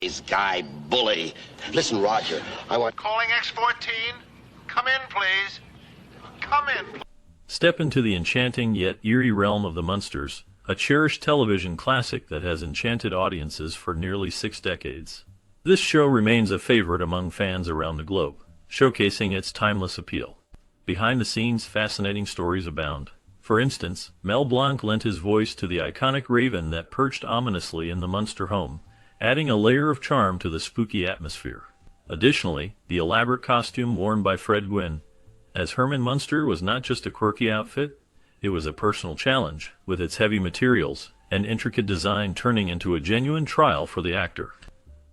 This guy bully. Listen, Roger, I want... Calling X-14. Come in, please. Come in. Step into the enchanting yet eerie realm of the Munsters, a cherished television classic that has enchanted audiences for nearly 6 decades. This show remains a favorite among fans around the globe, showcasing its timeless appeal. Behind the scenes, fascinating stories abound. For instance, Mel Blanc lent his voice to the iconic raven that perched ominously in the Munster home, adding a layer of charm to the spooky atmosphere. Additionally, the elaborate costume worn by Fred Gwynne as Herman Munster was not just a quirky outfit, it was a personal challenge, with its heavy materials and intricate design turning into a genuine trial for the actor.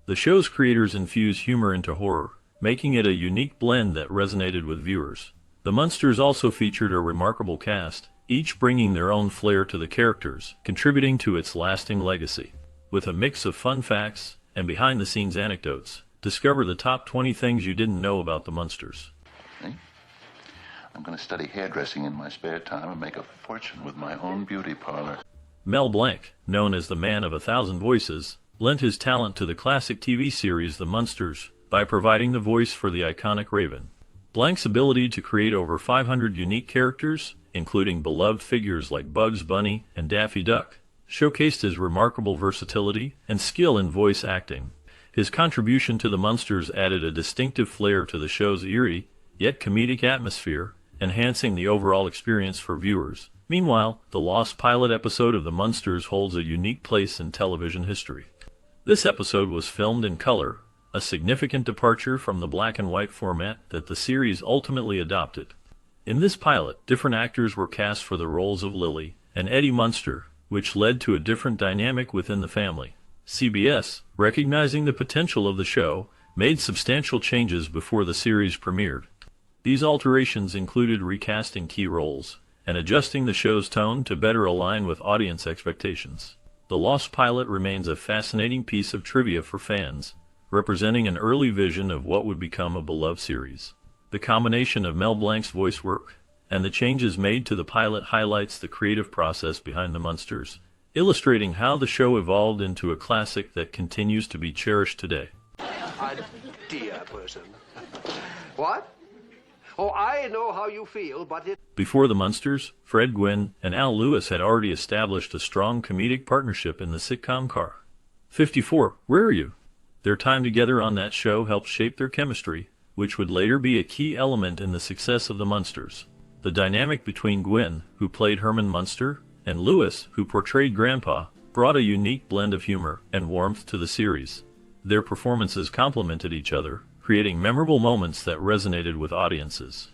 The show's creators infused humor into horror, making it a unique blend that resonated with viewers. The Munsters also featured a remarkable cast, each bringing their own flair to the characters, contributing to its lasting legacy. With a mix of fun facts and behind-the-scenes anecdotes, discover the top 20 things you didn't know about the Munsters. I'm going to study hairdressing in my spare time and make a fortune with my own beauty parlor. Mel Blanc, known as the Man of 1,000 Voices, lent his talent to the classic TV series The Munsters by providing the voice for the iconic Raven. Blanc's ability to create over 500 unique characters, including beloved figures like Bugs Bunny and Daffy Duck, showcased his remarkable versatility and skill in voice acting. His contribution to the Munsters added a distinctive flair to the show's eerie, yet comedic atmosphere, enhancing the overall experience for viewers. Meanwhile, the lost pilot episode of The Munsters holds a unique place in television history. This episode was filmed in color, a significant departure from the black and white format that the series ultimately adopted. In this pilot, different actors were cast for the roles of Lily and Eddie Munster, which led to a different dynamic within the family. CBS, recognizing the potential of the show, made substantial changes before the series premiered. These alterations included recasting key roles and adjusting the show's tone to better align with audience expectations. The Lost Pilot remains a fascinating piece of trivia for fans, representing an early vision of what would become a beloved series. The combination of Mel Blanc's voice work and the changes made to the pilot highlights the creative process behind the Munsters, illustrating how the show evolved into a classic that continues to be cherished today. A dear person. What? Oh, I know how you feel, but it... Before the Munsters, Fred Gwynne and Al Lewis had already established a strong comedic partnership in the sitcom Car 54, Where Are You? Their time together on that show helped shape their chemistry, which would later be a key element in the success of the Munsters. The dynamic between Gwynne, who played Herman Munster, and Lewis, who portrayed Grandpa, brought a unique blend of humor and warmth to the series. Their performances complemented each other, creating memorable moments that resonated with audiences.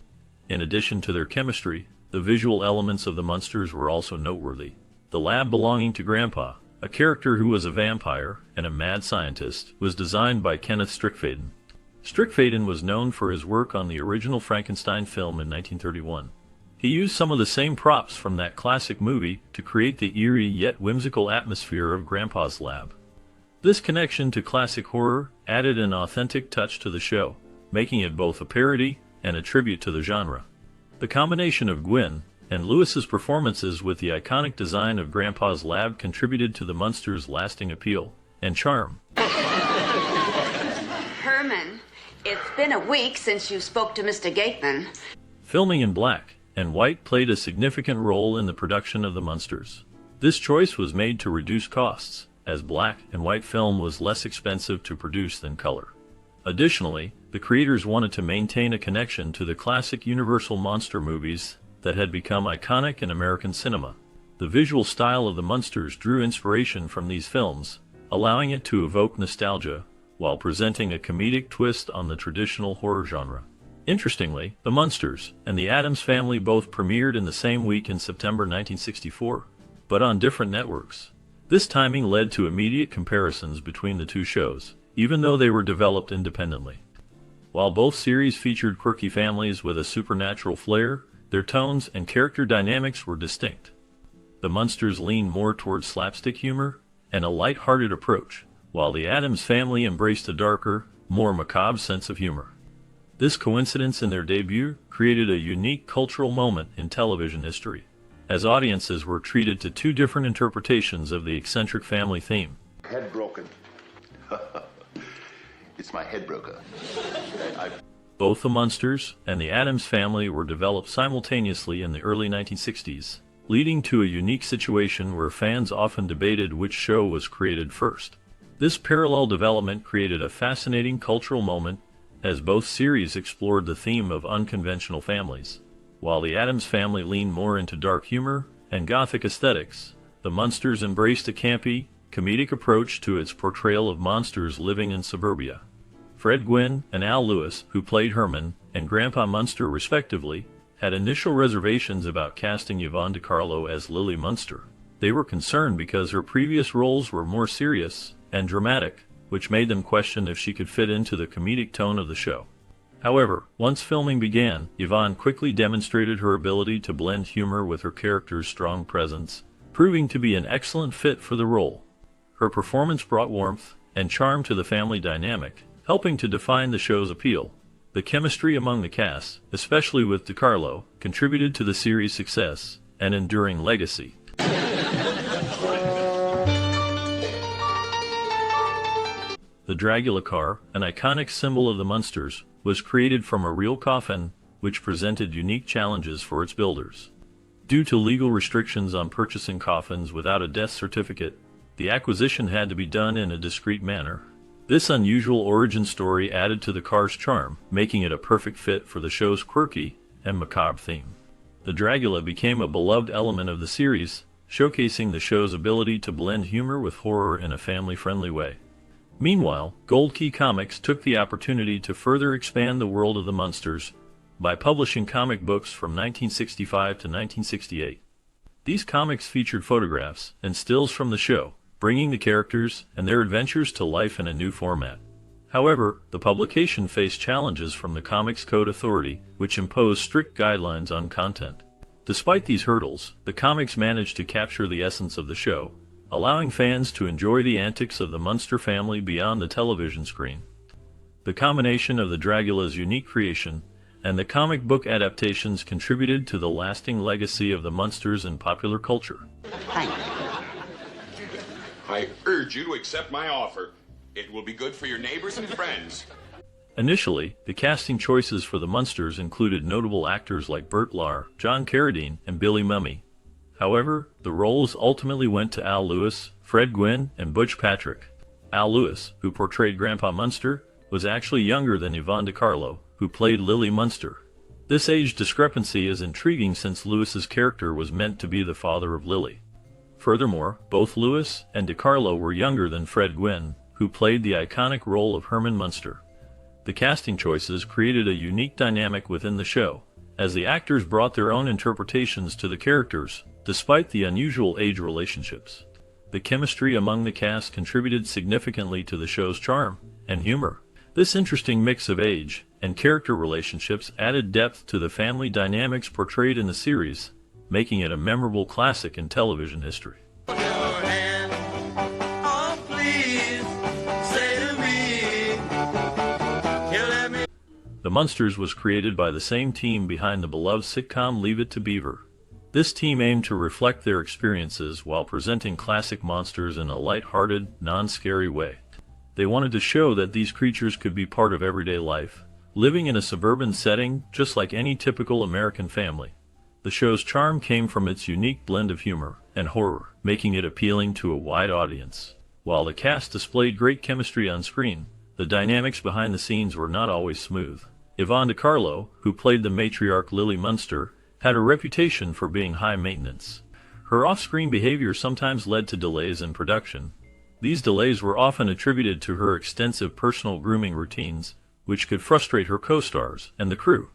In addition to their chemistry, the visual elements of the Munsters were also noteworthy. The lab belonging to Grandpa, a character who was a vampire and a mad scientist, was designed by Kenneth Strickfaden. Strickfaden was known for his work on the original Frankenstein film in 1931. He used some of the same props from that classic movie to create the eerie yet whimsical atmosphere of Grandpa's lab. This connection to classic horror added an authentic touch to the show, making it both a parody and a tribute to the genre. The combination of Gwynne and Lewis's performances with the iconic design of Grandpa's lab contributed to the Munsters' lasting appeal and charm. Herman, it's been a week since you spoke to Mr. Gateman. Filming in black and white played a significant role in the production of the Munsters. This choice was made to reduce costs, as black and white film was less expensive to produce than color. Additionally, the creators wanted to maintain a connection to the classic Universal monster movies that had become iconic in American cinema. The visual style of the Munsters drew inspiration from these films, allowing it to evoke nostalgia, while presenting a comedic twist on the traditional horror genre. Interestingly, The Munsters and The Addams Family both premiered in the same week in September 1964, but on different networks. This timing led to immediate comparisons between the two shows, even though they were developed independently. While both series featured quirky families with a supernatural flair, their tones and character dynamics were distinct. The Munsters leaned more towards slapstick humor and a light-hearted approach, while The Addams Family embraced a darker, more macabre sense of humor. This coincidence in their debut created a unique cultural moment in television history, as audiences were treated to 2 different interpretations of the eccentric family theme. Head broken. It's my head broker. Both the Munsters and the Addams Family were developed simultaneously in the early 1960s, leading to a unique situation where fans often debated which show was created first. This parallel development created a fascinating cultural moment as both series explored the theme of unconventional families. While the Addams Family leaned more into dark humor and gothic aesthetics, the Munsters embraced a campy, comedic approach to its portrayal of monsters living in suburbia. Fred Gwynne and Al Lewis, who played Herman and Grandpa Munster respectively, had initial reservations about casting Yvonne DiCarlo as Lily Munster. They were concerned because her previous roles were more serious and dramatic, which made them question if she could fit into the comedic tone of the show. However, once filming began, Yvonne quickly demonstrated her ability to blend humor with her character's strong presence, proving to be an excellent fit for the role. Her performance brought warmth and charm to the family dynamic, helping to define the show's appeal. The chemistry among the cast, especially with DiCarlo, contributed to the series' success and enduring legacy. The Dragula car, an iconic symbol of the Munsters, was created from a real coffin, which presented unique challenges for its builders. Due to legal restrictions on purchasing coffins without a death certificate, the acquisition had to be done in a discreet manner. This unusual origin story added to the car's charm, making it a perfect fit for the show's quirky and macabre theme. The Dragula became a beloved element of the series, showcasing the show's ability to blend humor with horror in a family-friendly way. Meanwhile, Gold Key Comics took the opportunity to further expand the world of the Munsters by publishing comic books from 1965 to 1968. These comics featured photographs and stills from the show, bringing the characters and their adventures to life in a new format. However, the publication faced challenges from the Comics Code Authority, which imposed strict guidelines on content. Despite these hurdles, the comics managed to capture the essence of the show, allowing fans to enjoy the antics of the Munster family beyond the television screen. The combination of the Dragula's unique creation and the comic book adaptations contributed to the lasting legacy of the Munsters in popular culture. Thank you. I urge you to accept my offer. It will be good for your neighbors and friends. Initially, the casting choices for the Munsters included notable actors like Bert Lahr, John Carradine, and Billy Mumy. However, the roles ultimately went to Al Lewis, Fred Gwynne, and Butch Patrick. Al Lewis, who portrayed Grandpa Munster, was actually younger than Yvonne DiCarlo, who played Lily Munster. This age discrepancy is intriguing since Lewis's character was meant to be the father of Lily. Furthermore, both Lewis and DiCarlo were younger than Fred Gwynne, who played the iconic role of Herman Munster. The casting choices created a unique dynamic within the show, as the actors brought their own interpretations to the characters, despite the unusual age relationships. The chemistry among the cast contributed significantly to the show's charm and humor. This interesting mix of age and character relationships added depth to the family dynamics portrayed in the series, making it a memorable classic in television history. The Munsters was created by the same team behind the beloved sitcom Leave It to Beaver. This team aimed to reflect their experiences while presenting classic monsters in a light-hearted, non-scary way. They wanted to show that these creatures could be part of everyday life, living in a suburban setting just like any typical American family. The show's charm came from its unique blend of humor and horror, making it appealing to a wide audience. While the cast displayed great chemistry on screen, the dynamics behind the scenes were not always smooth. Yvonne DiCarlo, who played the matriarch Lily Munster, had a reputation for being high maintenance. Her off-screen behavior sometimes led to delays in production. These delays were often attributed to her extensive personal grooming routines, which could frustrate her co-stars and the crew.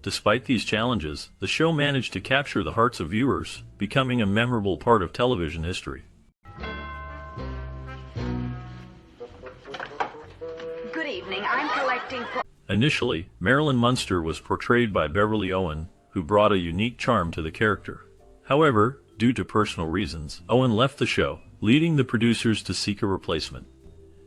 Despite these challenges, the show managed to capture the hearts of viewers, becoming a memorable part of television history. Good evening. I'm collecting for... Initially, Marilyn Munster was portrayed by Beverly Owen, who brought a unique charm to the character. However, due to personal reasons, Owen left the show, leading the producers to seek a replacement.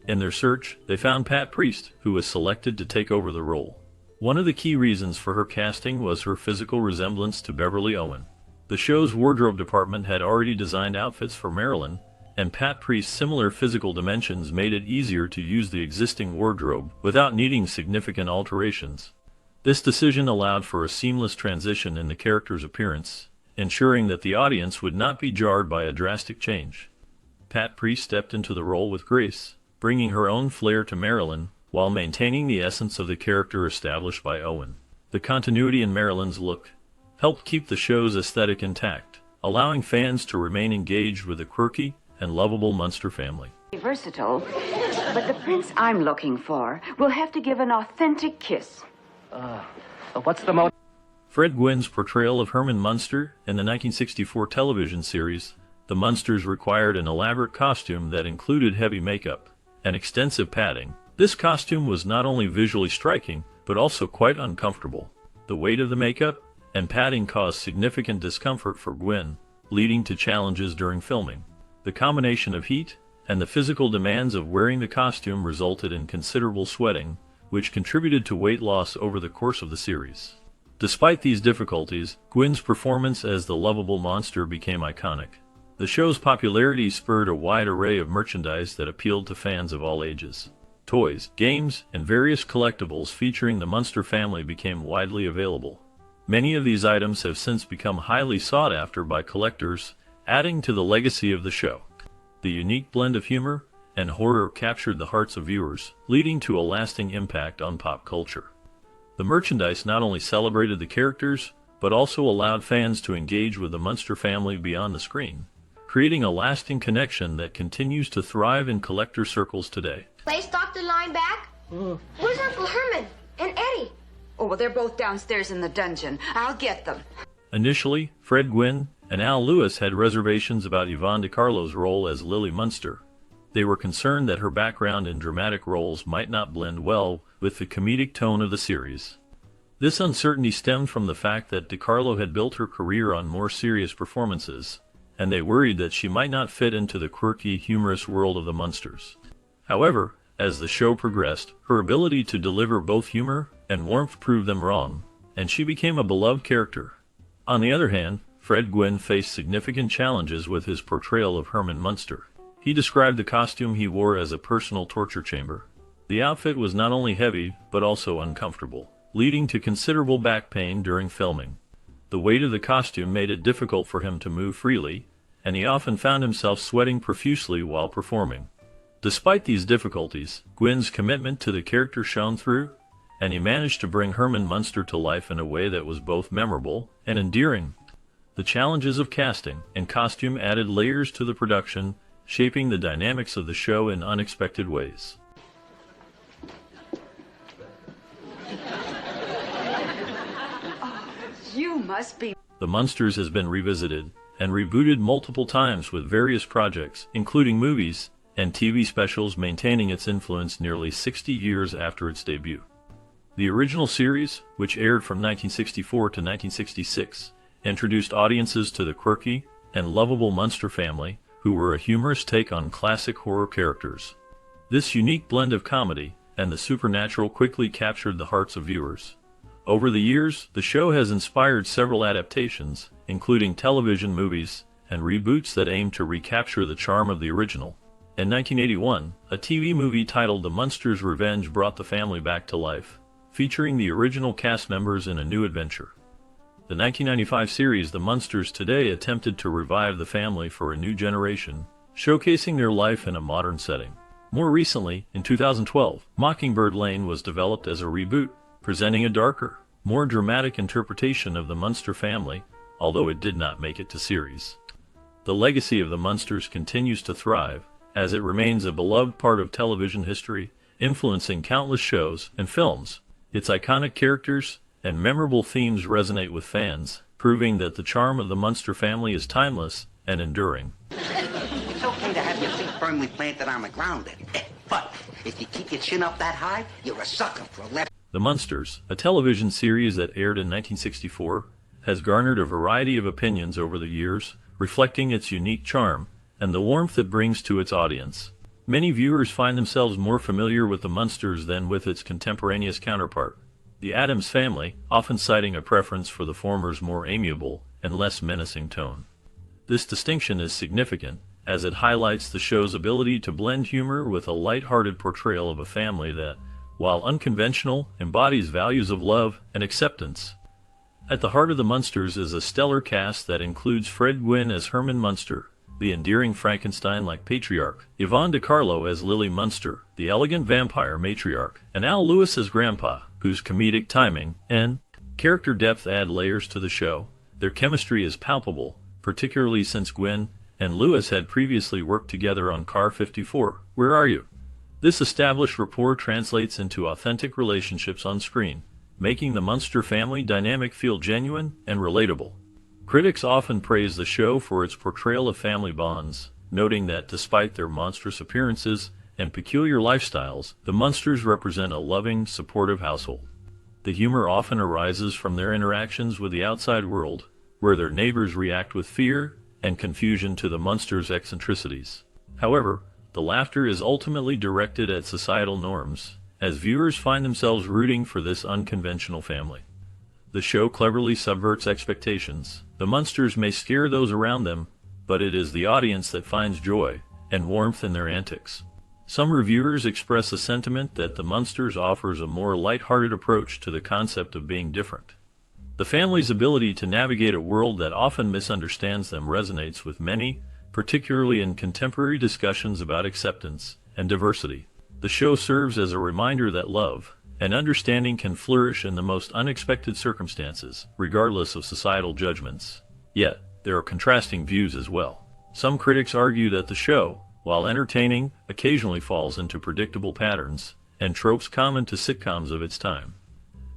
In their search, they found Pat Priest, who was selected to take over the role. One of the key reasons for her casting was her physical resemblance to Beverly Owen. The show's wardrobe department had already designed outfits for Marilyn, and Pat Priest's similar physical dimensions made it easier to use the existing wardrobe without needing significant alterations. This decision allowed for a seamless transition in the character's appearance, ensuring that the audience would not be jarred by a drastic change. Pat Priest stepped into the role with grace, bringing her own flair to Marilyn, while maintaining the essence of the character established by Owen. The continuity in Marilyn's look helped keep the show's aesthetic intact, allowing fans to remain engaged with the quirky and lovable Munster family. Versatile, but the prince I'm looking for will have to give an authentic kiss. What's the motive? Fred Gwynne's portrayal of Herman Munster in the 1964 television series The Munsters required an elaborate costume that included heavy makeup and extensive padding. This costume was not only visually striking, but also quite uncomfortable. The weight of the makeup and padding caused significant discomfort for Gwynne, leading to challenges during filming. The combination of heat and the physical demands of wearing the costume resulted in considerable sweating, which contributed to weight loss over the course of the series. Despite these difficulties, Gwynne's performance as the lovable monster became iconic. The show's popularity spurred a wide array of merchandise that appealed to fans of all ages. Toys, games, and various collectibles featuring the Munster family became widely available. Many of these items have since become highly sought after by collectors, adding to the legacy of the show. The unique blend of humor and horror captured the hearts of viewers, leading to a lasting impact on pop culture. The merchandise not only celebrated the characters, but also allowed fans to engage with the Munster family beyond the screen, creating a lasting connection that continues to thrive in collector circles today. Play stock the line back? Where's Uncle Herman and Eddie? Oh, well, they're both downstairs in the dungeon. I'll get them. Initially, Fred Gwynne and Al Lewis had reservations about Yvonne DiCarlo's role as Lily Munster. They were concerned that her background in dramatic roles might not blend well with the comedic tone of the series. This uncertainty stemmed from the fact that DiCarlo had built her career on more serious performances, and they worried that she might not fit into the quirky, humorous world of the Munsters. However, as the show progressed, her ability to deliver both humor and warmth proved them wrong, and she became a beloved character. On the other hand, Fred Gwynne faced significant challenges with his portrayal of Herman Munster. He described the costume he wore as a personal torture chamber. The outfit was not only heavy, but also uncomfortable, leading to considerable back pain during filming. The weight of the costume made it difficult for him to move freely, and he often found himself sweating profusely while performing. Despite these difficulties, Gwynne's commitment to the character shone through, and he managed to bring Herman Munster to life in a way that was both memorable and endearing. The challenges of casting and costume added layers to the production, shaping the dynamics of the show in unexpected ways. You must be... The Munsters has been revisited and rebooted multiple times with various projects, including movies and TV specials, maintaining its influence nearly 60 years after its debut. The original series, which aired from 1964 to 1966, introduced audiences to the quirky and lovable Munster family, who were a humorous take on classic horror characters. This unique blend of comedy and the supernatural quickly captured the hearts of viewers. Over the years, the show has inspired several adaptations, including television movies and reboots that aim to recapture the charm of the original. In 1981, a TV movie titled The Munsters' Revenge brought the family back to life, featuring the original cast members in a new adventure. The 1995 series The Munsters Today attempted to revive the family for a new generation, showcasing their life in a modern setting. More recently, in 2012, Mockingbird Lane was developed as a reboot, presenting a darker, more dramatic interpretation of the Munster family, although it did not make it to series. The legacy of the Munsters continues to thrive, as it remains a beloved part of television history, influencing countless shows and films. Its iconic characters and memorable themes resonate with fans, proving that the charm of the Munster family is timeless and enduring. It's okay to have your feet firmly planted on the ground, but if you keep your chin up that high, you're a sucker for a left. The Munsters, a television series that aired in 1964, has garnered a variety of opinions over the years, reflecting its unique charm and the warmth it brings to its audience. Many viewers find themselves more familiar with the Munsters than with its contemporaneous counterpart, the Addams Family, often citing a preference for the former's more amiable and less menacing tone. This distinction is significant, as it highlights the show's ability to blend humor with a light-hearted portrayal of a family that, while unconventional, embodies values of love and acceptance. At the heart of the Munsters is a stellar cast that includes Fred Gwynne as Herman Munster, the endearing Frankenstein-like patriarch, Yvonne DiCarlo as Lily Munster, the elegant vampire matriarch, and Al Lewis as Grandpa, whose comedic timing and character depth add layers to the show. Their chemistry is palpable, particularly since Gwynne and Lewis had previously worked together on Car 54, Where Are You? This established rapport translates into authentic relationships on screen, making the Munster family dynamic feel genuine and relatable. Critics often praise the show for its portrayal of family bonds, noting that despite their monstrous appearances and peculiar lifestyles, the Munsters represent a loving, supportive household. The humor often arises from their interactions with the outside world, where their neighbors react with fear and confusion to the Munsters' eccentricities. However, the laughter is ultimately directed at societal norms, as viewers find themselves rooting for this unconventional family. The show cleverly subverts expectations. The Munsters may scare those around them, but it is the audience that finds joy and warmth in their antics. Some reviewers express a sentiment that the Munsters offers a more light-hearted approach to the concept of being different. The family's ability to navigate a world that often misunderstands them resonates with many, particularly in contemporary discussions about acceptance and diversity. The show serves as a reminder that love and understanding can flourish in the most unexpected circumstances, regardless of societal judgments. Yet, there are contrasting views as well. Some critics argue that the show, while entertaining, occasionally falls into predictable patterns and tropes common to sitcoms of its time.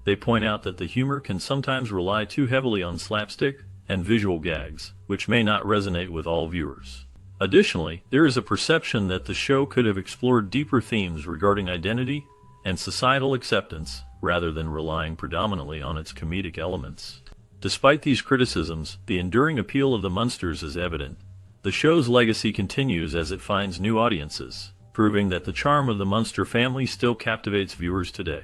They point out that the humor can sometimes rely too heavily on slapstick and visual gags, which may not resonate with all viewers. Additionally, there is a perception that the show could have explored deeper themes regarding identity and societal acceptance, rather than relying predominantly on its comedic elements. Despite these criticisms, the enduring appeal of the Munsters is evident. The show's legacy continues as it finds new audiences, proving that the charm of the Munster family still captivates viewers today.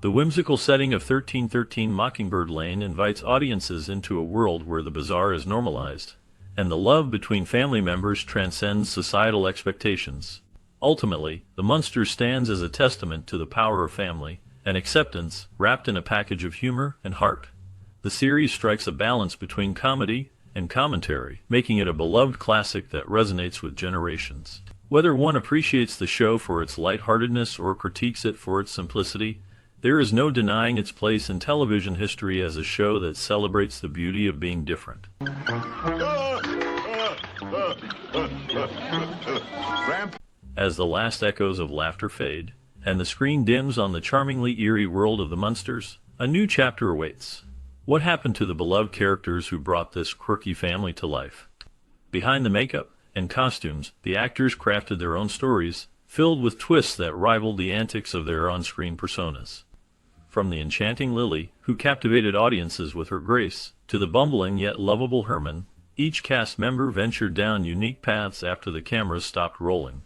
The whimsical setting of 1313 Mockingbird Lane invites audiences into a world where the bizarre is normalized, and the love between family members transcends societal expectations. Ultimately, the Munsters stands as a testament to the power of family and acceptance, wrapped in a package of humor and heart. The series strikes a balance between comedy and commentary, making it a beloved classic that resonates with generations. Whether one appreciates the show for its lightheartedness or critiques it for its simplicity, there is no denying its place in television history as a show that celebrates the beauty of being different. As the last echoes of laughter fade, and the screen dims on the charmingly eerie world of the Munsters, a new chapter awaits. What happened to the beloved characters who brought this quirky family to life? Behind the makeup and costumes, the actors crafted their own stories, filled with twists that rivaled the antics of their on-screen personas. From the enchanting Lily, who captivated audiences with her grace, to the bumbling yet lovable Herman, each cast member ventured down unique paths after the cameras stopped rolling.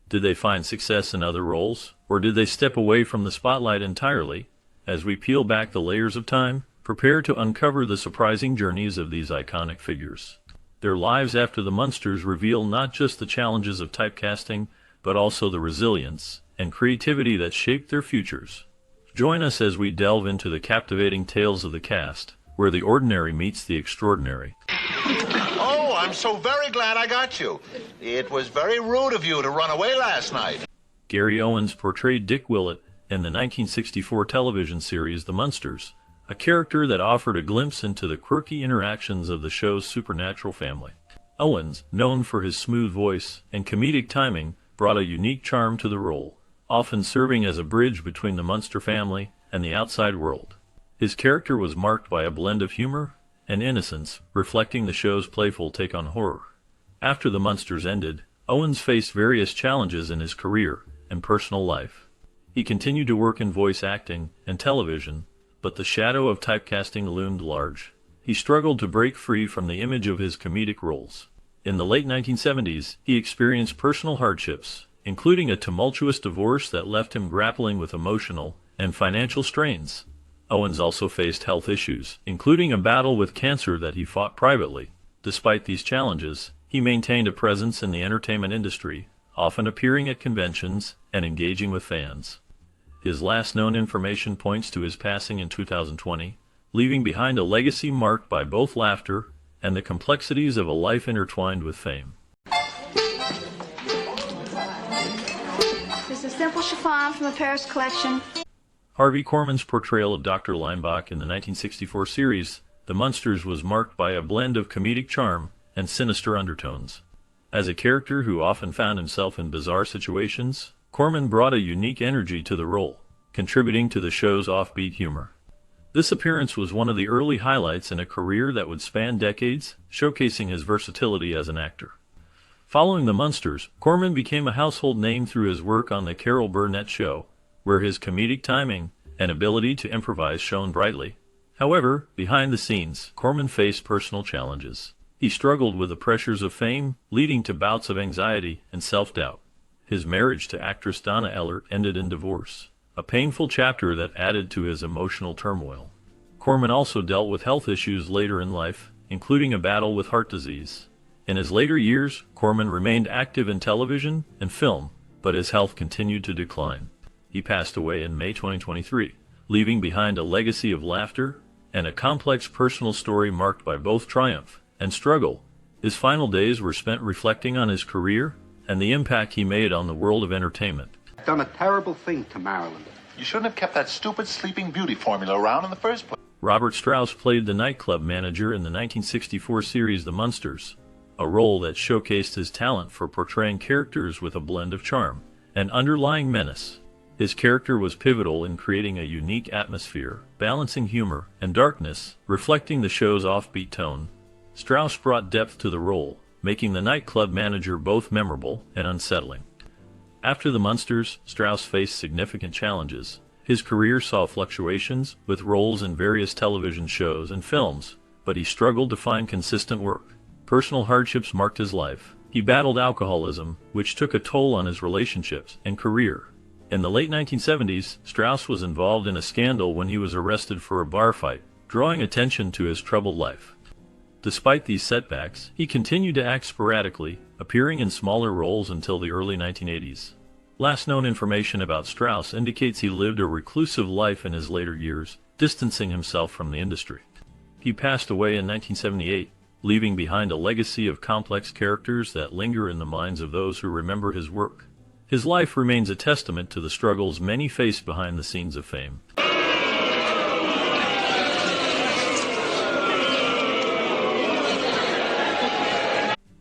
Did they find success in other roles, or did they step away from the spotlight entirely? As we peel back the layers of time, prepare to uncover the surprising journeys of these iconic figures. Their lives after the Munsters reveal not just the challenges of typecasting, but also the resilience and creativity that shaped their futures. Join us as we delve into the captivating tales of the cast, where the ordinary meets the extraordinary. Oh, I'm so very glad I got you. It was very rude of you to run away last night. Gary Owens portrayed Dick Willett in the 1964 television series The Munsters, a character that offered a glimpse into the quirky interactions of the show's supernatural family. Owens, known for his smooth voice and comedic timing, brought a unique charm to the role, often serving as a bridge between the Munster family and the outside world. His character was marked by a blend of humor and innocence, reflecting the show's playful take on horror. After the Munsters ended, Owens faced various challenges in his career and personal life. He continued to work in voice acting and television, but the shadow of typecasting loomed large. He struggled to break free from the image of his comedic roles. In the late 1970s, he experienced personal hardships, including a tumultuous divorce that left him grappling with emotional and financial strains. Owens also faced health issues, including a battle with cancer that he fought privately. Despite these challenges, He maintained a presence in the entertainment industry, often appearing at conventions and engaging with fans. His last known information points to his passing in 2020, leaving behind a legacy marked by both laughter and the complexities of a life intertwined with fame. This is simple chiffon from the Paris collection. Harvey Korman's portrayal of Dr. Leinbach in the 1964 series The Munsters was marked by a blend of comedic charm and sinister undertones. As a character who often found himself in bizarre situations, Korman brought a unique energy to the role, contributing to the show's offbeat humor. This appearance was one of the early highlights in a career that would span decades, showcasing his versatility as an actor. Following The Munsters, Korman became a household name through his work on The Carol Burnett Show, where his comedic timing and ability to improvise shone brightly. However, behind the scenes, Korman faced personal challenges. He struggled with the pressures of fame, leading to bouts of anxiety and self-doubt. His marriage to actress Donna Ellert ended in divorce, a painful chapter that added to his emotional turmoil. Korman also dealt with health issues later in life, including a battle with heart disease. In his later years, Korman remained active in television and film, but his health continued to decline. He passed away in May 2023, leaving behind a legacy of laughter and a complex personal story marked by both triumph and struggle. His final days were spent reflecting on his career and the impact he made on the world of entertainment. I've done a terrible thing to Marilyn. You shouldn't have kept that stupid Sleeping Beauty formula around in the first place. Robert Strauss played the nightclub manager in the 1964 series The Munsters, a role that showcased his talent for portraying characters with a blend of charm and underlying menace. His character was pivotal in creating a unique atmosphere, balancing humor and darkness, reflecting the show's offbeat tone. Strauss brought depth to the role, making the nightclub manager both memorable and unsettling. After The Munsters, Strauss faced significant challenges. His career saw fluctuations, with roles in various television shows and films, but he struggled to find consistent work. Personal hardships marked his life. He battled alcoholism, which took a toll on his relationships and career. In the late 1970s, Strauss was involved in a scandal when he was arrested for a bar fight, drawing attention to his troubled life. Despite these setbacks, he continued to act sporadically, appearing in smaller roles until the early 1980s. Last known information about Strauss indicates he lived a reclusive life in his later years, distancing himself from the industry. He passed away in 1978, leaving behind a legacy of complex characters that linger in the minds of those who remember his work. His life remains a testament to the struggles many faced behind the scenes of fame.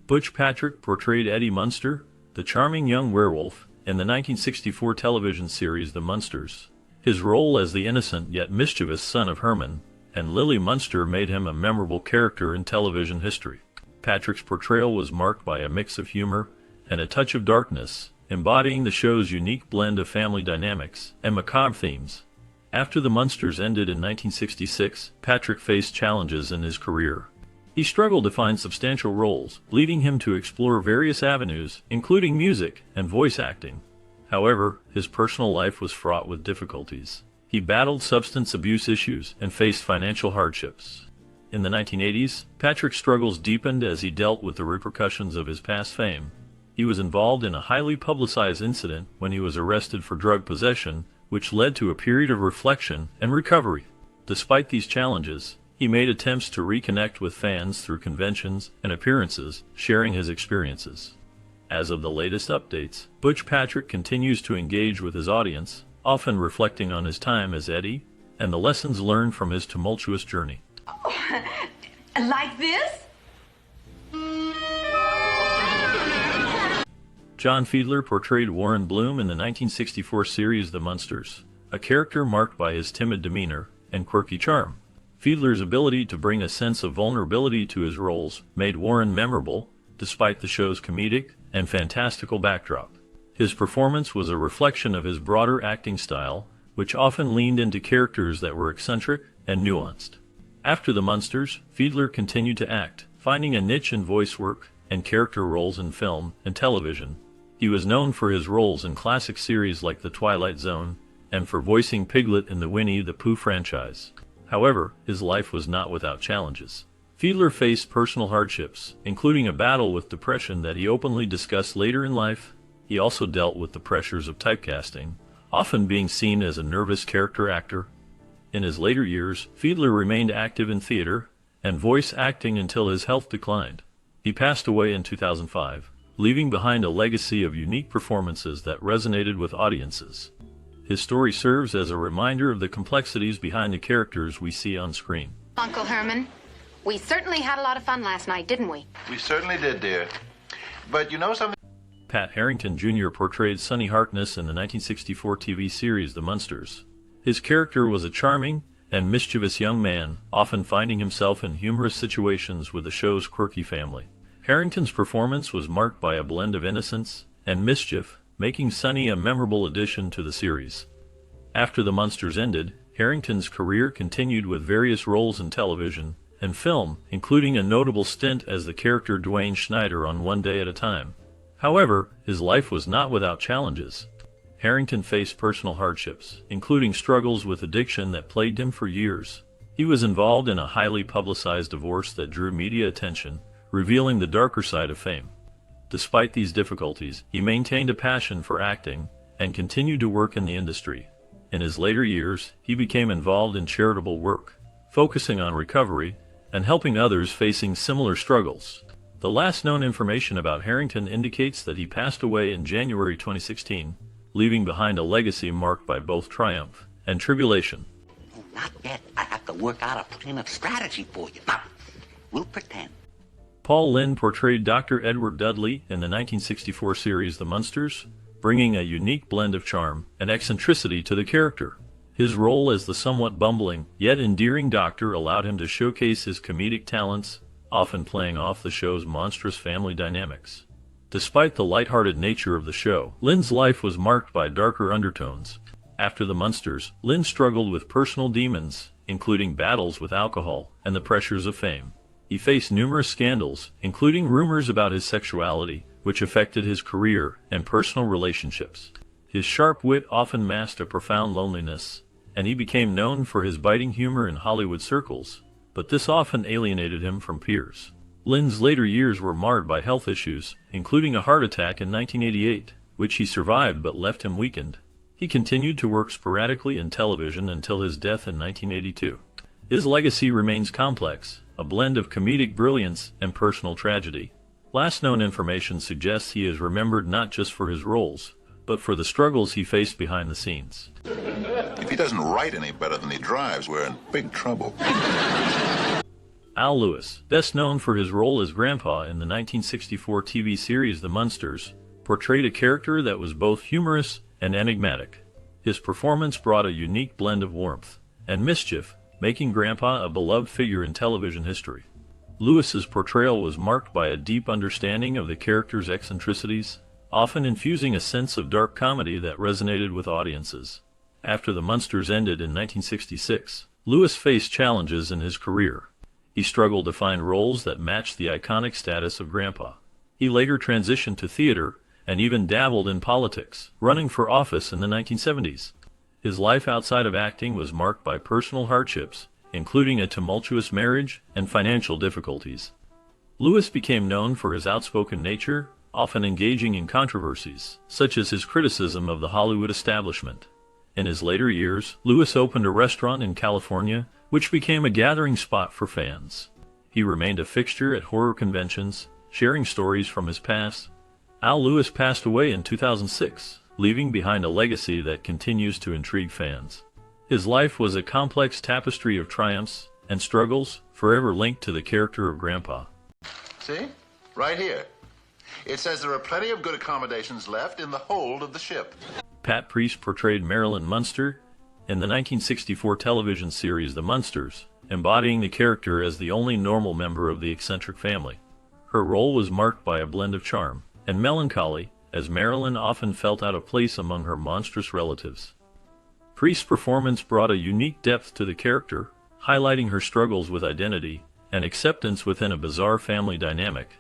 Butch Patrick portrayed Eddie Munster, the charming young werewolf, in the 1964 television series The Munsters. His role as the innocent yet mischievous son of Herman and Lily Munster made him a memorable character in television history. Patrick's portrayal was marked by a mix of humor and a touch of darkness, embodying the show's unique blend of family dynamics and macabre themes. After The Munsters ended in 1966, Patrick faced challenges in his career. He struggled to find substantial roles, leading him to explore various avenues, including music and voice acting. However, his personal life was fraught with difficulties. He battled substance abuse issues and faced financial hardships. In the 1980s, Patrick's struggles deepened as he dealt with the repercussions of his past fame. He was involved in a highly publicized incident when he was arrested for drug possession, which led to a period of reflection and recovery. Despite these challenges, he made attempts to reconnect with fans through conventions and appearances, sharing his experiences. As of the latest updates, Butch Patrick continues to engage with his audience, often reflecting on his time as Eddie and the lessons learned from his tumultuous journey. Oh, like this? John Fiedler portrayed Warren Bloom in the 1964 series The Munsters, a character marked by his timid demeanor and quirky charm. Fiedler's ability to bring a sense of vulnerability to his roles made Warren memorable, despite the show's comedic and fantastical backdrop. His performance was a reflection of his broader acting style, which often leaned into characters that were eccentric and nuanced. After The Munsters, Fiedler continued to act, finding a niche in voice work and character roles in film and television. He was known for his roles in classic series like The Twilight Zone and for voicing Piglet in the Winnie the Pooh franchise. However, his life was not without challenges. Fiedler faced personal hardships, including a battle with depression that he openly discussed later in life. He also dealt with the pressures of typecasting, often being seen as a nervous character actor. In his later years, Fiedler remained active in theater and voice acting until his health declined. He passed away in 2005, leaving behind a legacy of unique performances that resonated with audiences. His story serves as a reminder of the complexities behind the characters we see on screen. Uncle Herman, we certainly had a lot of fun last night, didn't we? We certainly did, dear. But you know something? Pat Harrington Jr. portrayed Sonny Harkness in the 1964 TV series The Munsters. His character was a charming and mischievous young man, often finding himself in humorous situations with the show's quirky family. Harrington's performance was marked by a blend of innocence and mischief, making Sonny a memorable addition to the series. After The Munsters ended, Harrington's career continued with various roles in television and film, including a notable stint as the character Dwayne Schneider on One Day at a Time. However, his life was not without challenges. Harrington faced personal hardships, including struggles with addiction that plagued him for years. He was involved in a highly publicized divorce that drew media attention, revealing the darker side of fame. Despite these difficulties, he maintained a passion for acting and continued to work in the industry. In his later years, he became involved in charitable work, focusing on recovery and helping others facing similar struggles. The last known information about Harrington indicates that he passed away in January 2016, leaving behind a legacy marked by both triumph and tribulation. Not yet. I have to work out a plan of strategy for you. Now, we'll pretend. Paul Lynde portrayed Dr. Edward Dudley in the 1964 series The Munsters, bringing a unique blend of charm and eccentricity to the character. His role as the somewhat bumbling, yet endearing doctor allowed him to showcase his comedic talents, often playing off the show's monstrous family dynamics. Despite the lighthearted nature of the show, Lynde's life was marked by darker undertones. After The Munsters, Lynde struggled with personal demons, including battles with alcohol and the pressures of fame. He faced numerous scandals, including rumors about his sexuality, which affected his career and personal relationships. His sharp wit often masked a profound loneliness, and he became known for his biting humor in Hollywood circles, but this often alienated him from peers. Lynde's later years were marred by health issues, including a heart attack in 1988, which he survived but left him weakened. He continued to work sporadically in television until his death in 1982. His legacy remains complex, a blend of comedic brilliance and personal tragedy. Last known information suggests he is remembered not just for his roles, but for the struggles he faced behind the scenes. If he doesn't write any better than he drives, we're in big trouble. Al Lewis, best known for his role as Grandpa in the 1964 TV series The Munsters, portrayed a character that was both humorous and enigmatic. His performance brought a unique blend of warmth and mischief, making Grandpa a beloved figure in television history. Lewis's portrayal was marked by a deep understanding of the character's eccentricities, often infusing a sense of dark comedy that resonated with audiences. After The Munsters ended in 1966, Lewis faced challenges in his career. He struggled to find roles that matched the iconic status of Grandpa. He later transitioned to theater and even dabbled in politics, running for office in the 1970s. His life outside of acting was marked by personal hardships, including a tumultuous marriage and financial difficulties. Lewis became known for his outspoken nature, often engaging in controversies, such as his criticism of the Hollywood establishment. In his later years, Lewis opened a restaurant in California, which became a gathering spot for fans. He remained a fixture at horror conventions, sharing stories from his past. Al Lewis passed away in 2006, leaving behind a legacy that continues to intrigue fans. His life was a complex tapestry of triumphs and struggles, forever linked to the character of Grandpa. See? Right here. It says there are plenty of good accommodations left in the hold of the ship. Pat Priest portrayed Marilyn Munster in the 1964 television series The Munsters, embodying the character as the only normal member of the eccentric family. Her role was marked by a blend of charm and melancholy, as Marilyn often felt out of place among her monstrous relatives. Priest's performance brought a unique depth to the character, highlighting her struggles with identity and acceptance within a bizarre family dynamic.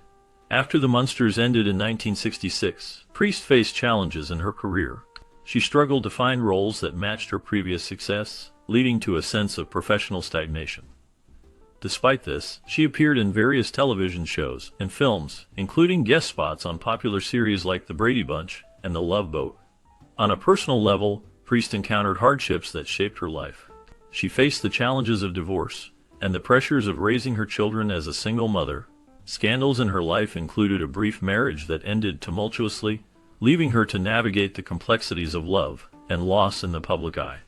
After The Munsters ended in 1966, Priest faced challenges in her career. She struggled to find roles that matched her previous success, leading to a sense of professional stagnation. Despite this, she appeared in various television shows and films, including guest spots on popular series like The Brady Bunch and The Love Boat. On a personal level, Priest encountered hardships that shaped her life. She faced the challenges of divorce and the pressures of raising her children as a single mother. Scandals in her life included a brief marriage that ended tumultuously, leaving her to navigate the complexities of love and loss in the public eye.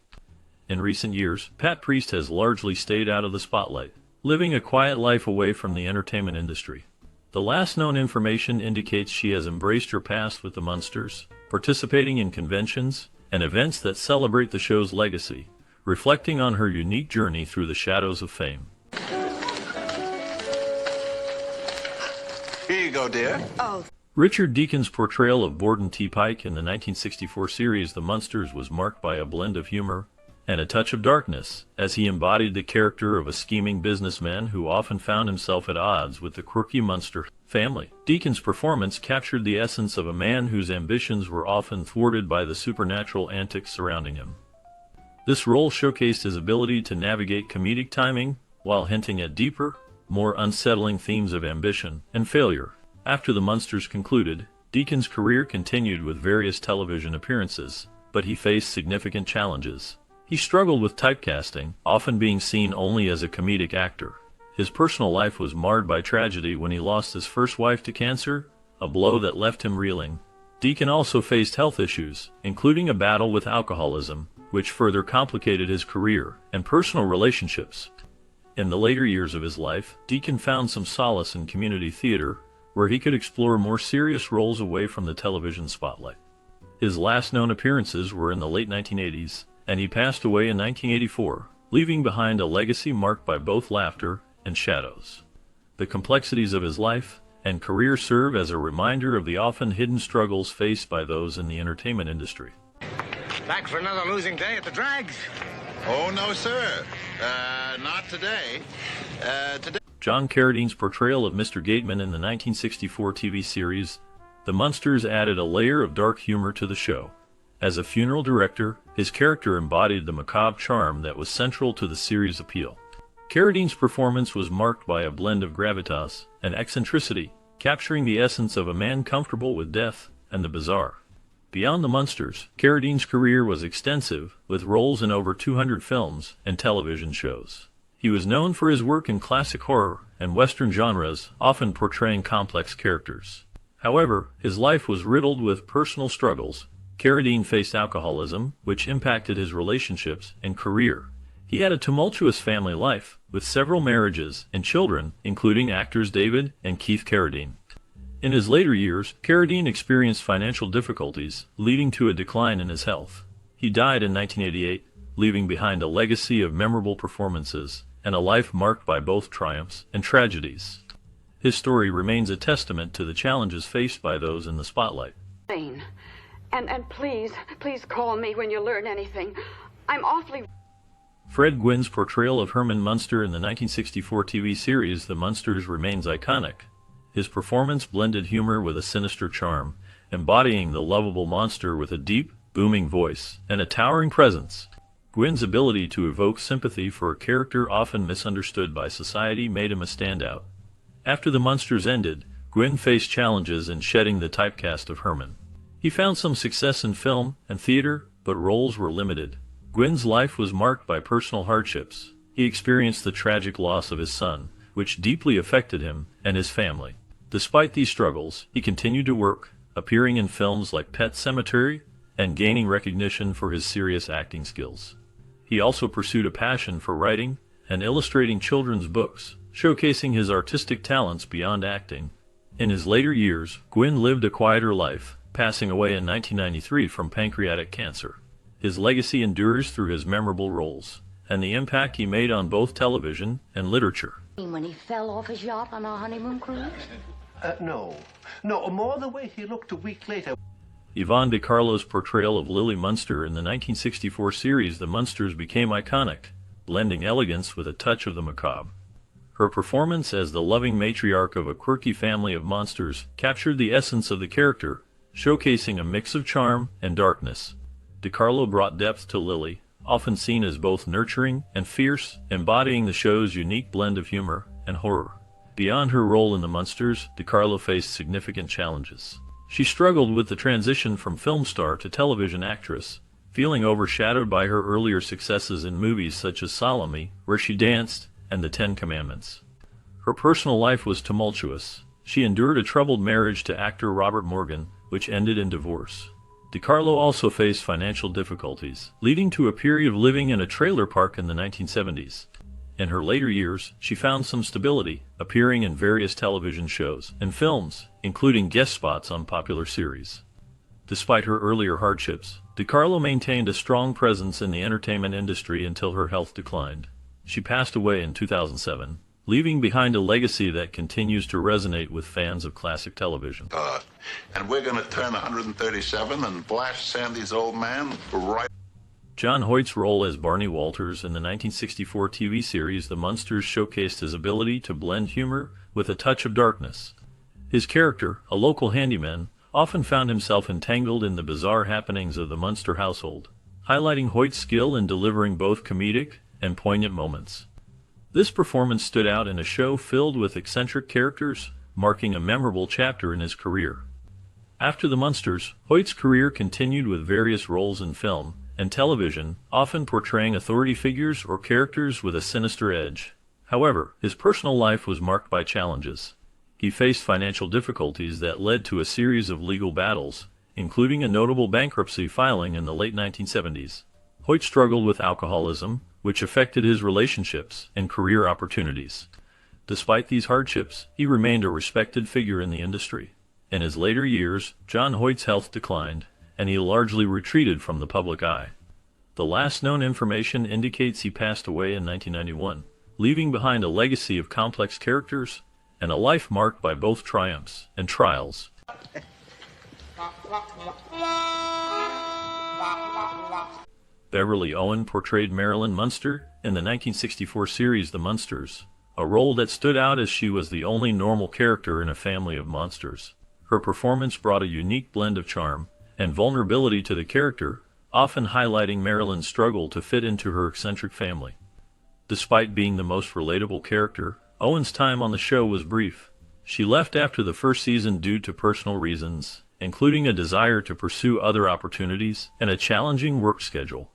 In recent years, Pat Priest has largely stayed out of the spotlight, living a quiet life away from the entertainment industry. The last known information indicates she has embraced her past with the Munsters, participating in conventions and events that celebrate the show's legacy, reflecting on her unique journey through the shadows of fame. Here you go, dear. Oh. Richard Deacon's portrayal of Borden T. Pike in the 1964 series The Munsters was marked by a blend of humor and a touch of darkness, as he embodied the character of a scheming businessman who often found himself at odds with the quirky Munster family. Deacon's performance captured the essence of a man whose ambitions were often thwarted by the supernatural antics surrounding him. This role showcased his ability to navigate comedic timing while hinting at deeper, more unsettling themes of ambition and failure. After The Munsters concluded, Deacon's career continued with various television appearances, but he faced significant challenges. He struggled with typecasting, often being seen only as a comedic actor. His personal life was marred by tragedy when he lost his first wife to cancer, a blow that left him reeling. Deacon also faced health issues, including a battle with alcoholism, which further complicated his career and personal relationships. In the later years of his life, Deacon found some solace in community theater, where he could explore more serious roles away from the television spotlight. His last known appearances were in the late 1980s, and he passed away in 1984, leaving behind a legacy marked by both laughter and shadows. The complexities of his life and career serve as a reminder of the often hidden struggles faced by those in the entertainment industry. Back for another losing day at the drags? Oh, no, sir. Not today. Today. John Carradine's portrayal of Mr. Gateman in the 1964 TV series The Munsters added a layer of dark humor to the show. As a funeral director, his character embodied the macabre charm that was central to the series' appeal. Carradine's performance was marked by a blend of gravitas and eccentricity, capturing the essence of a man comfortable with death and the bizarre. Beyond the Munsters, Carradine's career was extensive, with roles in over 200 films and television shows. He was known for his work in classic horror and Western genres, often portraying complex characters. However, his life was riddled with personal struggles. Carradine faced alcoholism, which impacted his relationships and career. He had a tumultuous family life, with several marriages and children, including actors David and Keith Carradine. In his later years, Carradine experienced financial difficulties, leading to a decline in his health. He died in 1988, leaving behind a legacy of memorable performances and a life marked by both triumphs and tragedies. His story remains a testament to the challenges faced by those in the spotlight. And please call me when you learn anything. I'm awfully... Fred Gwynn's portrayal of Herman Munster in the 1964 TV series The Munsters remains iconic. His performance blended humor with a sinister charm, embodying the lovable monster with a deep, booming voice and a towering presence. Gwynn's ability to evoke sympathy for a character often misunderstood by society made him a standout. After The Munsters ended, Gwynn faced challenges in shedding the typecast of Herman. He found some success in film and theater, but roles were limited. Gwynn's life was marked by personal hardships. He experienced the tragic loss of his son, which deeply affected him and his family. Despite these struggles, he continued to work, appearing in films like Pet Sematary and gaining recognition for his serious acting skills. He also pursued a passion for writing and illustrating children's books, showcasing his artistic talents beyond acting. In his later years, Gwynn lived a quieter life, passing away in 1993 from pancreatic cancer. His legacy endures through his memorable roles and the impact he made on both television and literature. When he fell off his yacht on our honeymoon cruise? No, more the way he looked a week later. Yvonne De Carlo's portrayal of Lily Munster in the 1964 series The Munsters became iconic, blending elegance with a touch of the macabre. Her performance as the loving matriarch of a quirky family of monsters captured the essence of the character, showcasing a mix of charm and darkness. De Carlo brought depth to Lily, often seen as both nurturing and fierce, embodying the show's unique blend of humor and horror. Beyond her role in the Munsters, DiCarlo faced significant challenges. She struggled with the transition from film star to television actress, feeling overshadowed by her earlier successes in movies such as Salome, where she danced, and The Ten Commandments. Her personal life was tumultuous. She endured a troubled marriage to actor Robert Morgan, which ended in divorce. DiCarlo also faced financial difficulties, leading to a period of living in a trailer park in the 1970s. In her later years, she found some stability, appearing in various television shows and films, including guest spots on popular series. Despite her earlier hardships, DiCarlo maintained a strong presence in the entertainment industry until her health declined. She passed away in 2007, leaving behind a legacy that continues to resonate with fans of classic television. And we're going to turn 137 and blast Sandy's old man right. John Hoyt's role as Barney Walters in the 1964 TV series The Munsters showcased his ability to blend humor with a touch of darkness. His character, a local handyman, often found himself entangled in the bizarre happenings of the Munster household, highlighting Hoyt's skill in delivering both comedic and poignant moments. This performance stood out in a show filled with eccentric characters, marking a memorable chapter in his career. After the Munsters, Hoyt's career continued with various roles in film and television, often portraying authority figures or characters with a sinister edge. However, his personal life was marked by challenges. He faced financial difficulties that led to a series of legal battles, including a notable bankruptcy filing in the late 1970s. Hoyt struggled with alcoholism, which affected his relationships and career opportunities. Despite these hardships, he remained a respected figure in the industry. In his later years, John Hoyt's health declined, and he largely retreated from the public eye. The last known information indicates he passed away in 1991, leaving behind a legacy of complex characters and a life marked by both triumphs and trials. Beverly Owen portrayed Marilyn Munster in the 1964 series The Munsters, a role that stood out as she was the only normal character in a family of monsters. Her performance brought a unique blend of charm and vulnerability to the character, often highlighting Marilyn's struggle to fit into her eccentric family. Despite being the most relatable character, Owen's time on the show was brief. She left after the first season due to personal reasons, including a desire to pursue other opportunities and a challenging work schedule.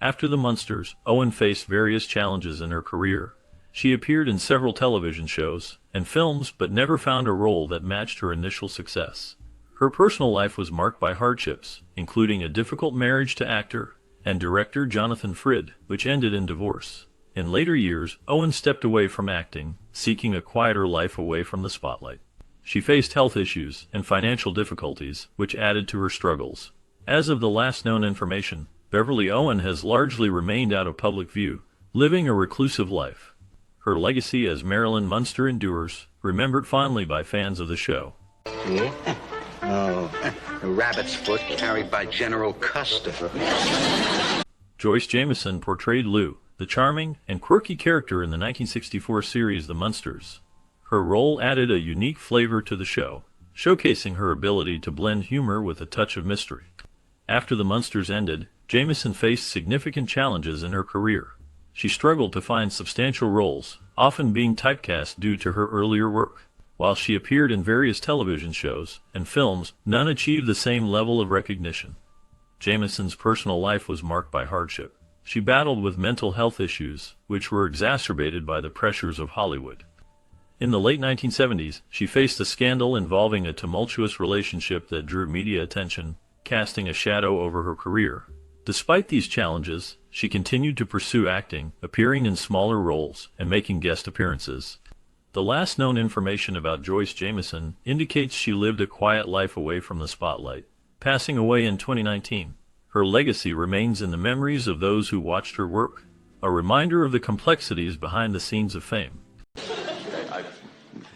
After the Munsters, Owen faced various challenges in her career. She appeared in several television shows and films but never found a role that matched her initial success. Her personal life was marked by hardships, including a difficult marriage to actor and director Jonathan Frid, which ended in divorce. In later years, Owen stepped away from acting, seeking a quieter life away from the spotlight. She faced health issues and financial difficulties, which added to her struggles. As of the last known information, Beverly Owen has largely remained out of public view, living a reclusive life. Her legacy as Marilyn Munster endures, remembered fondly by fans of the show. Yeah? Oh, a rabbit's foot carried by General Custer. Joyce Jameson portrayed Lou, the charming and quirky character in the 1964 series The Munsters. Her role added a unique flavor to the show, showcasing her ability to blend humor with a touch of mystery. After The Munsters ended, Jameson faced significant challenges in her career. She struggled to find substantial roles, often being typecast due to her earlier work. While she appeared in various television shows and films, none achieved the same level of recognition. Jameson's personal life was marked by hardship. She battled with mental health issues, which were exacerbated by the pressures of Hollywood. In the late 1970s, she faced a scandal involving a tumultuous relationship that drew media attention, casting a shadow over her career. Despite these challenges, she continued to pursue acting, appearing in smaller roles and making guest appearances. The last known information about Joyce Jameson indicates she lived a quiet life away from the spotlight, passing away in 2019. Her legacy remains in the memories of those who watched her work, a reminder of the complexities behind the scenes of fame.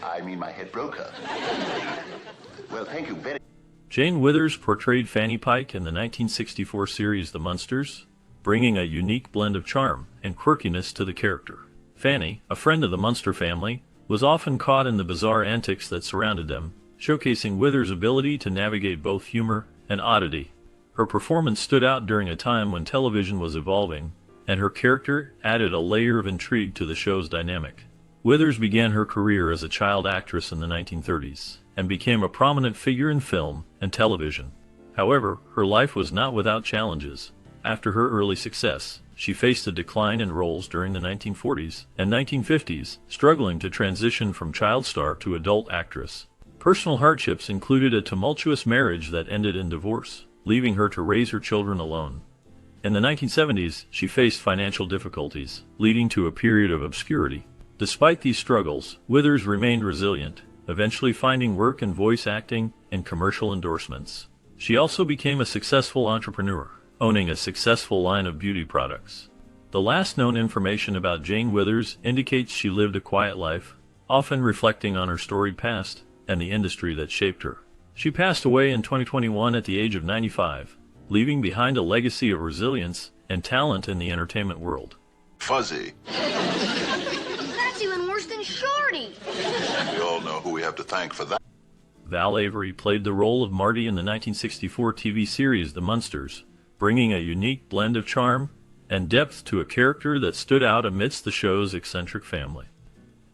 I mean, my head broke up. Well, thank you very much. Jane Withers portrayed Fanny Pike in the 1964 series The Munsters, bringing a unique blend of charm and quirkiness to the character. Fanny, a friend of the Munster family, was often caught in the bizarre antics that surrounded them, showcasing Withers' ability to navigate both humor and oddity. Her performance stood out during a time when television was evolving and her character added a layer of intrigue to the show's dynamic. Withers began her career as a child actress in the 1930s and became a prominent figure in film and television. However, her life was not without challenges. After her early success, she faced a decline in roles during the 1940s and 1950s, struggling to transition from child star to adult actress. Personal hardships included a tumultuous marriage that ended in divorce, leaving her to raise her children alone. In the 1970s, she faced financial difficulties, leading to a period of obscurity. Despite these struggles, Withers remained resilient, eventually finding work in voice acting and commercial endorsements. She also became a successful entrepreneur, owning a successful line of beauty products. The last known information about Jane Withers indicates she lived a quiet life, often reflecting on her storied past and the industry that shaped her. She passed away in 2021 at the age of 95, leaving behind a legacy of resilience and talent in the entertainment world. Fuzzy. That's even worse than Shorty. We all know who we have to thank for that. Val Avery played the role of Marty in the 1964 TV series The Munsters, bringing a unique blend of charm and depth to a character that stood out amidst the show's eccentric family.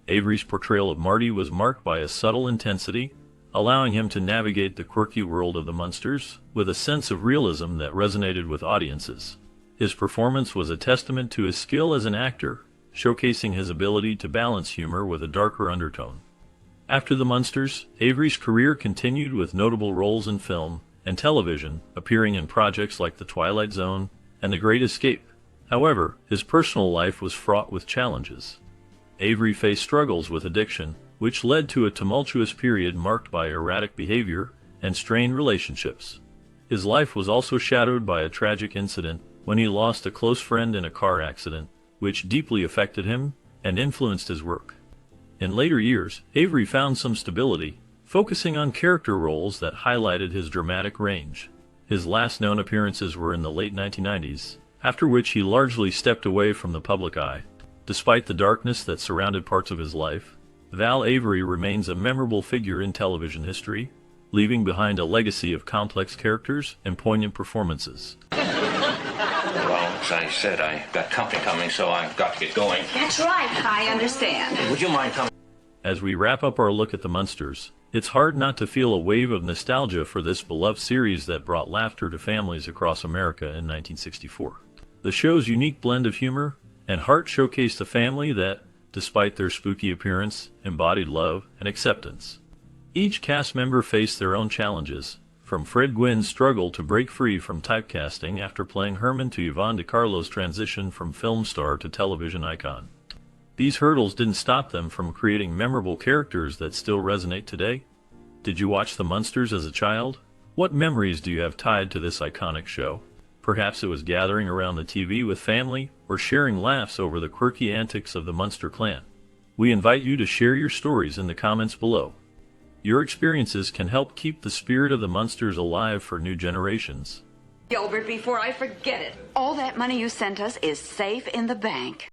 Avery's portrayal of Marty was marked by a subtle intensity, allowing him to navigate the quirky world of the Munsters with a sense of realism that resonated with audiences. His performance was a testament to his skill as an actor, showcasing his ability to balance humor with a darker undertone. After The Munsters, Avery's career continued with notable roles in film and television, appearing in projects like The Twilight Zone and The Great Escape. However, his personal life was fraught with challenges. Avery faced struggles with addiction, which led to a tumultuous period marked by erratic behavior and strained relationships. His life was also shadowed by a tragic incident when he lost a close friend in a car accident, which deeply affected him and influenced his work. In later years, Avery found some stability, focusing on character roles that highlighted his dramatic range. His last known appearances were in the late 1990s, after which he largely stepped away from the public eye. Despite the darkness that surrounded parts of his life, Val Avery remains a memorable figure in television history, leaving behind a legacy of complex characters and poignant performances. Well, as I said, I got company coming, so I've got to get going. That's right. I understand. Would you mind coming? As we wrap up our look at The Munsters, it's hard not to feel a wave of nostalgia for this beloved series that brought laughter to families across America in 1964. The show's unique blend of humor and heart showcased a family that, despite their spooky appearance, embodied love and acceptance. Each cast member faced their own challenges, from Fred Gwynn's struggle to break free from typecasting after playing Herman to Yvonne DiCarlo's transition from film star to television icon. These hurdles didn't stop them from creating memorable characters that still resonate today. Did you watch The Munsters as a child? What memories do you have tied to this iconic show? Perhaps it was gathering around the TV with family or sharing laughs over the quirky antics of the Munster clan. We invite you to share your stories in the comments below. Your experiences can help keep the spirit of the Munsters alive for new generations. Gilbert, before I forget it, all that money you sent us is safe in the bank.